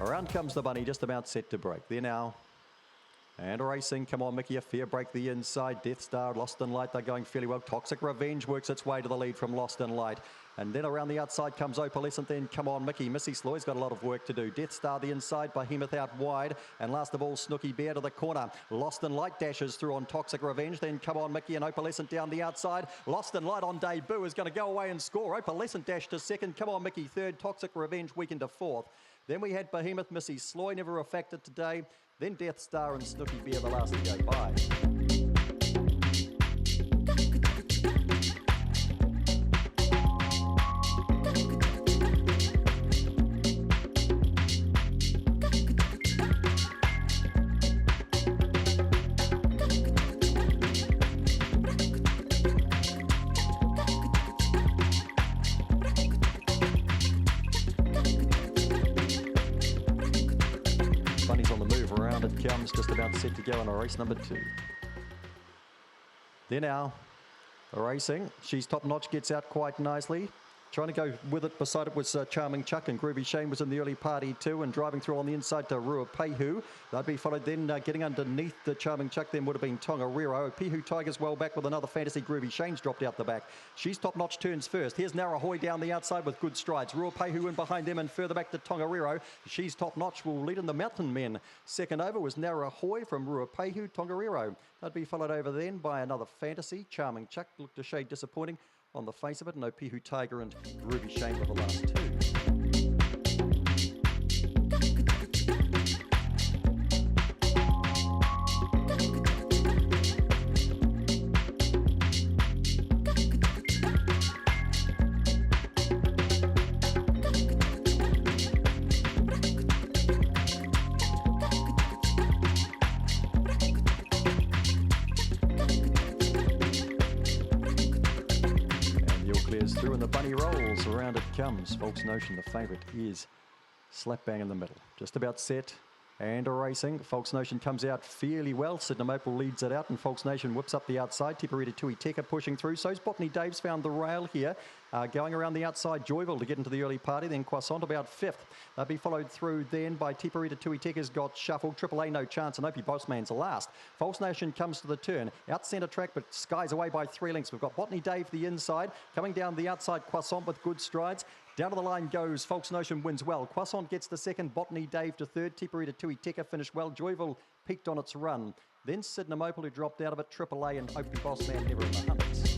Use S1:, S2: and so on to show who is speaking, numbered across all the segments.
S1: Around comes the bunny, just about set to break. There now. And racing, come on Mickey, a fair break the inside. Death Star, Lost in Light, they're going fairly well. Toxic Revenge works its way to the lead from Lost in Light. And then around the outside comes Opalescent, then come on Mickey. Missy Sloy's got a lot of work to do. Death Star the inside, Behemoth out wide. And last of all, Snooky Bear to the corner. Lost in Light dashes through on Toxic Revenge. Then come on Mickey and Opalescent down the outside. Lost in Light on debut is going to go away and score. Opalescent dash to second. Come on Mickey third. Toxic Revenge weakened to fourth. Then we had Behemoth, Missy Sloy, never a factor today. Then Death Star and Snooky Bear the last to go by. Bunny's on the move, around it comes, just about set to go in race number 2. There now, racing, she's top notch, gets out quite nicely. Trying to go with it, beside it was Charming Chuck, and Groovy Shane was in the early party too, and driving through on the inside to Ruapehu. They'd be followed then, getting underneath the Charming Chuck then would have been Tongariro. Pihu Tiger's well back with another Fantasy. Groovy Shane's dropped out the back. She's top notch, turns first. Here's Narahoy down the outside with good strides. Ruapehu in behind them and further back to Tongariro. She's top notch, will lead in the Mountain Men. Second over was Narahoy from Ruapehu, Tongariro. They'd be followed over then by another Fantasy. Charming Chuck looked a shade disappointing on the face of it. No Pihu Tiger and Ruby Shane were the last two. Through and the bunny rolls, around it comes. False Notion, the favourite, is slap bang in the middle. Just about set and racing. False Notion comes out fairly well. Sydenham Opal leads it out and False Notion whips up the outside. Tipperita Tui Teka pushing through. So's Botany Dave's found the rail here. Going around the outside, Joyville to get into the early party. Then Croissant about fifth. They'll be followed through then by Tipperita Tui Teka's got shuffled. Triple A no chance and Opie Bossman's last. False Notion comes to the turn. Out centre track but skies away by 3 lengths. We've got Botany Dave the inside. Coming down the outside, Croissant with good strides. Down to the line goes False Notion, wins well. Croissant gets the second, Botany Dave to third. Tipperita Tui Teka finished well. Joyville peaked on its run. Then Sydenham Opal who dropped out of it. Triple A and Opie Bossman never in the hundreds.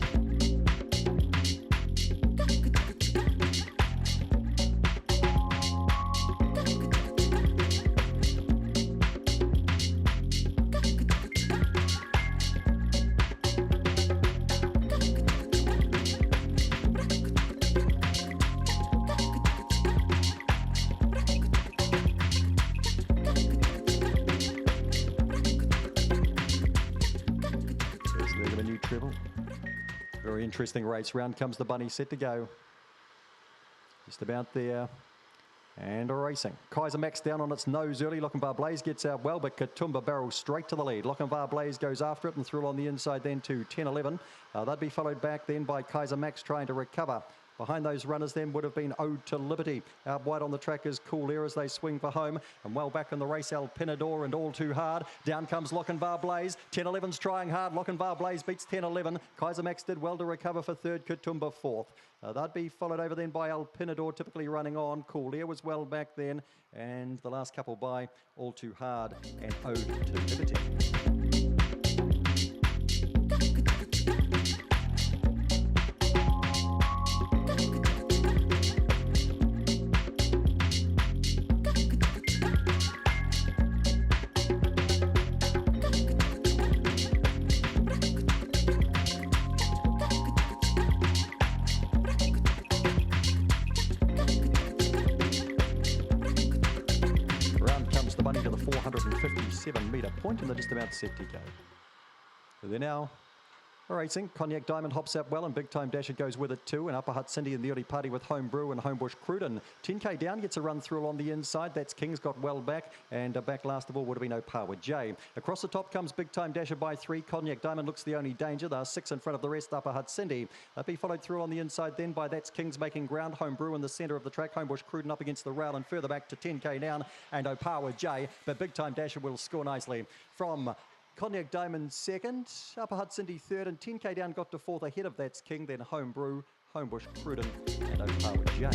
S1: Very interesting race. Round comes the bunny, set to go. Just about there. And racing. Kaiser Max down on its nose early. Lochinvar Blaze gets out well, but Katoomba barrels straight to the lead. Lochinvar Blaze goes after it and through on the inside then to 10-11. They'd be followed back then by Kaiser Max trying to recover. Behind those runners then would have been Ode to Liberty. Out wide on the track is Cool Air as they swing for home. And well back in the race, El Pinador and All Too Hard. Down comes Lochinvar Blaze. 10-11's trying hard. Lochinvar Blaze beats 10-11. Kaiser Max did well to recover for third. Katoomba fourth. They'd be followed over then by El Pinador, typically running on. Cool Air was well back then. And the last couple by All Too Hard and Ode to Liberty. To the 457 metre point and they're just about set to go. So they're now Racing, Cognac Diamond hops out well and Big Time Dasher goes with it too. And Upper Hut Cindy in the early party with Homebrew and Homebush Cruden. 10k down gets a run through on the inside. That's King's got well back, and back last of all would have been Opawa J. Across the top comes Big Time Dasher by 3. Cognac Diamond looks the only danger. There are 6 in front of the rest. Upper Hut Cindy. They'll be followed through on the inside then by That's King's making ground. Homebrew in the centre of the track. Homebush Cruden up against the rail and further back to 10k down and Opawa J. But Big Time Dasher will score nicely from Cognac Diamond second, Upper Hut Cindy third, and 10k down got to fourth ahead of That's King, then Homebrew, Homebush Cruden, and Opawa J.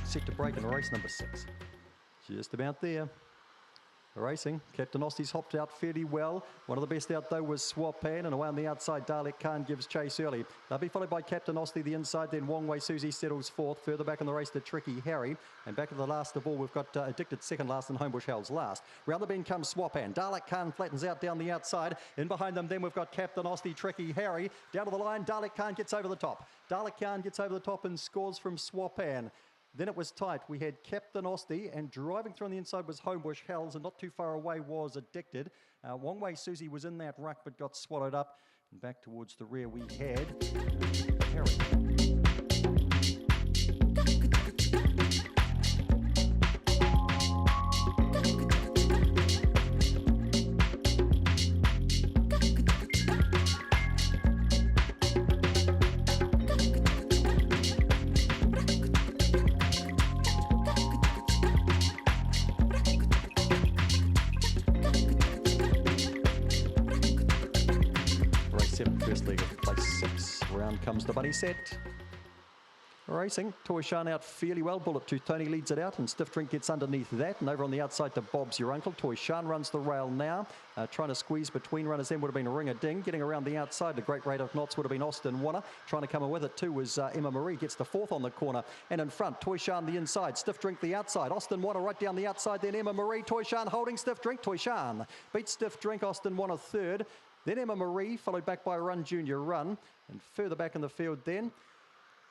S1: Set to break in race number 6. Just about there. Racing, Captain Aussie's hopped out fairly well. One of the best out though was Swapan, and away on the outside Dalek Khan gives chase early. They'll be followed by Captain Aussie the inside, then Wong Wei Susie settles fourth. Further back in the race to Tricky Harry, and back at the last of all we've got Addicted second last and Homebush Hell's last. Round the bend comes Swapan. Dalek Khan flattens out down the outside. In behind them then we've got Captain Aussie, Tricky Harry. Down to the line, Dalek Khan gets over the top. Dalek Khan gets over the top and scores from Swapan. Then it was tight. We had Captain Aussie, and driving through on the inside was Homebush Hells, and not too far away was Addicted. Wong Wei Susie was in that ruck but got swallowed up. And back towards the rear we had Harry. First leg of place 6. Round comes the bunny set. Racing, Toy Shan out fairly well. Bullet Tooth Tony leads it out, and Stiff Drink gets underneath that. And over on the outside to Bob's Your Uncle. Toy Shan runs the rail now. Trying to squeeze between runners then would have been Ring a Ding. Getting around the outside, the great rate of knots would have been Austin Warner. Trying to come in with it too was Emma Marie. Gets the fourth on the corner. And in front, Toy Shan the inside. Stiff Drink the outside. Austin Warner right down the outside. Then Emma Marie. Toy Shan holding Stiff Drink. Toy Shan beats Stiff Drink. Austin Warner third. Then Emma Marie, followed back by Run Junior Run. And further back in the field then,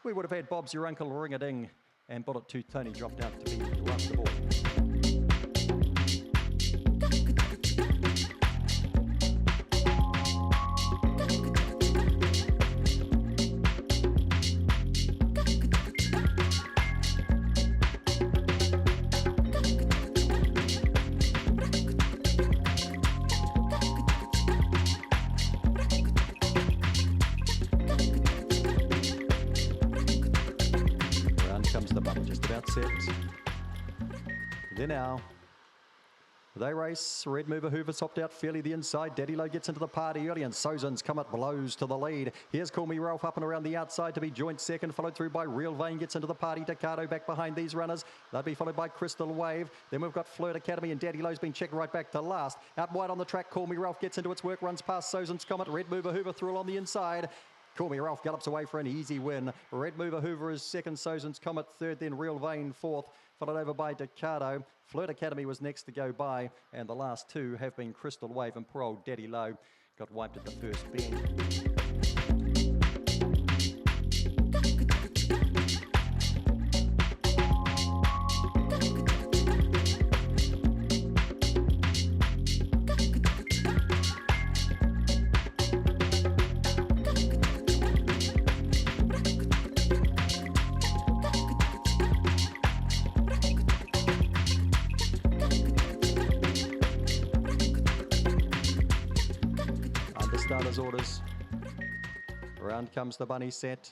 S1: we would have had Bob's Your Uncle, Ring-a-Ding, and Bullet Tooth Tony dropped out to be last of all. Set. Then now they race. Red Mover Hoover's hopped out fairly the inside. Daddy Low gets into the party early, and Sozan's come up blows to the lead. Here's Call Me Ralph up and around the outside to be joint second, followed through by Real Vein gets into the party. Takado back behind these runners. They'll be followed by Crystal Wave. Then we've got Flirt Academy, and Daddy Low's been checked right back to last. Out wide on the track, Call Me Ralph gets into its work, runs past Sozan's Comet. Red Mover Hoover through along the inside. Call Me Ralph gallops away for an easy win. Red Mover Hoover is second, Sozan's Comet third, then Real Vein fourth, followed over by Decado. Flirt Academy was next to go by, and the last two have been Crystal Wave and poor old Daddy Low got wiped at the first bend. Starters orders. Around comes the bunny set.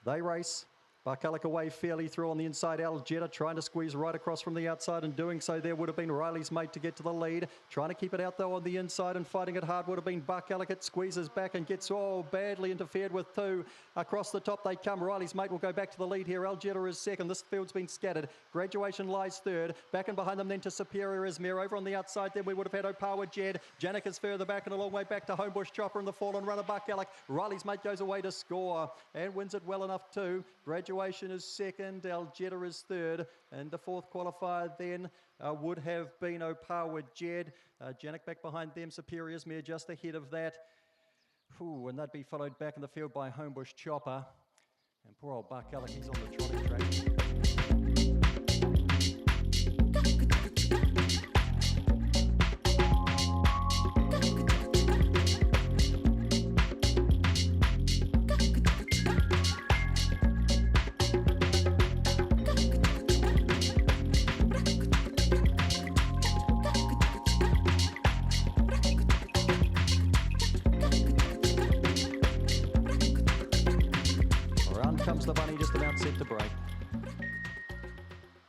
S1: They race. Barkalek away fairly through on the inside. Aljetta trying to squeeze right across from the outside, and doing so there would have been Riley's mate to get to the lead. Trying to keep it out though on the inside and fighting it hard would have been Barkalek. It squeezes back and gets badly interfered with two. Across the top they come. Riley's mate will go back to the lead here. Aljetta is second. This field's been scattered. Graduation lies third. Back and behind them then to Superior Izmir. Over on the outside then we would have had Opawa Jed. Janik is further back and a long way back to Homebush Chopper and the fallen runner Barkalek. Riley's mate goes away to score and wins it well enough too. Graduation is second. Aljetta is third. And the fourth qualifier then would have been Opawa Jed. Janik back behind them. Superior Izmir just ahead of that. And they'd be followed back in the field by Homebush Chopper. And poor old Barkalek, he's on the trolley track. Comes the bunny just about set to break.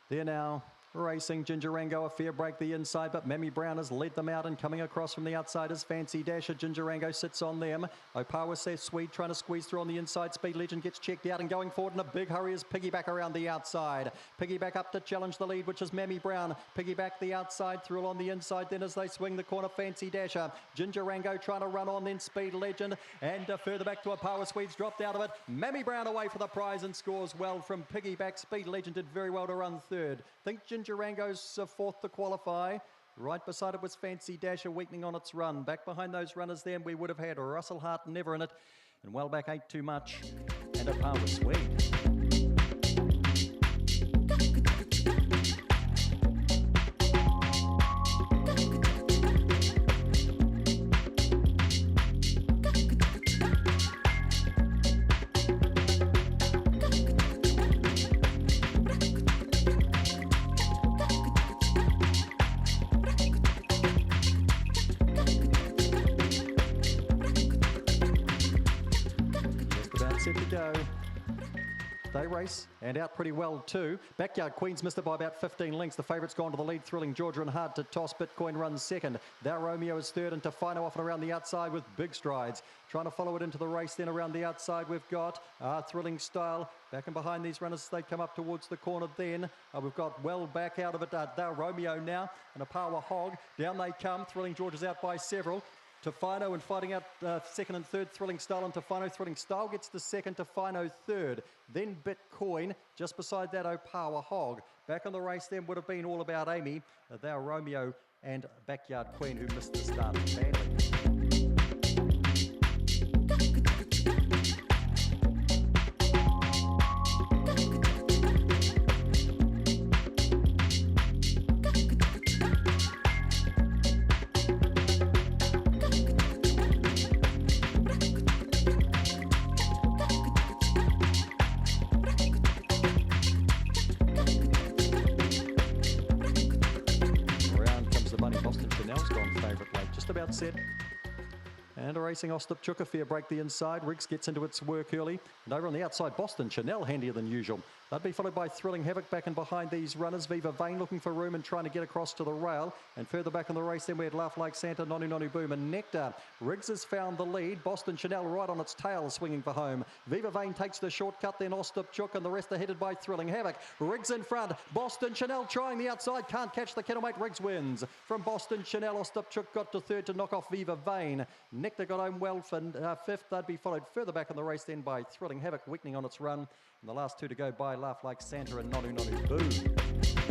S1: They're now racing. Gingerango a fair break the inside, but Mammy Brown has led them out, and coming across from the outside is Fancy Dasher. Gingerango sits on them. Opawa says Swede trying to squeeze through on the inside. Speed Legend gets checked out, and going forward in a big hurry is Piggyback around the outside. Piggyback up to challenge the lead, which is Mammy Brown. Piggyback the outside, through on the inside then as they swing the corner. Fancy Dasher. Gingerango trying to run on, then Speed Legend, and further back to Opawa. Swede's dropped out of it. Mammy Brown away for the prize and scores well from Piggyback. Speed Legend did very well to run third. Think Gingerango's fourth to qualify. Right beside it was Fancy Dasher, weakening on its run. Back behind those runners then we would have had Russell Hart never in it, and well back ain't too much, and a par with Swede. Set to go. They race and out pretty well too. Backyard Queen's missed it by about 15 lengths. The favourite's gone to the lead. Thrilling Georgia and hard to toss. Bitcoin runs second. Thou Romeo is third, and Tofino off and around the outside with big strides. Trying to follow it into the race then around the outside we've got Thrilling Style. Back and behind these runners as they come up towards the corner then. We've got well back out of it. Thou Romeo now and Opawa Hog. Down they come. Thrilling Georgia's out by several. Tofino and fighting out second and third, Thrilling Style and Tofino. Thrilling Style gets to second, Tofino third. Then Bitcoin, just beside that Opawa Hog. Back on the race then would have been All About Amy, Thou Romeo and Backyard Queen, who missed the start badly. About set. And a racing Ostap a fair break the inside. Riggs gets into its work early. And over on the outside, Boston Chanel handier than usual. They'd be followed by Thrilling Havoc back and behind these runners. Viva Vane looking for room and trying to get across to the rail. And further back in the race then we had Laugh Like Santa, Nonu Nonu Boom and Nectar. Riggs has found the lead. Boston Chanel right on its tail swinging for home. Viva Vane takes the shortcut, then Ostap and the rest are headed by Thrilling Havoc. Riggs in front. Boston Chanel trying the outside. Can't catch the kennelmate. Riggs wins. From Boston Chanel, Ostap got to third to knock off Viva Vane. Nectar got home well for fifth. They'd be followed further back in the race then by Thrilling Havoc, weakening on its run. And the last two to go by Laugh Like Santa and Nonu Nonu Boo.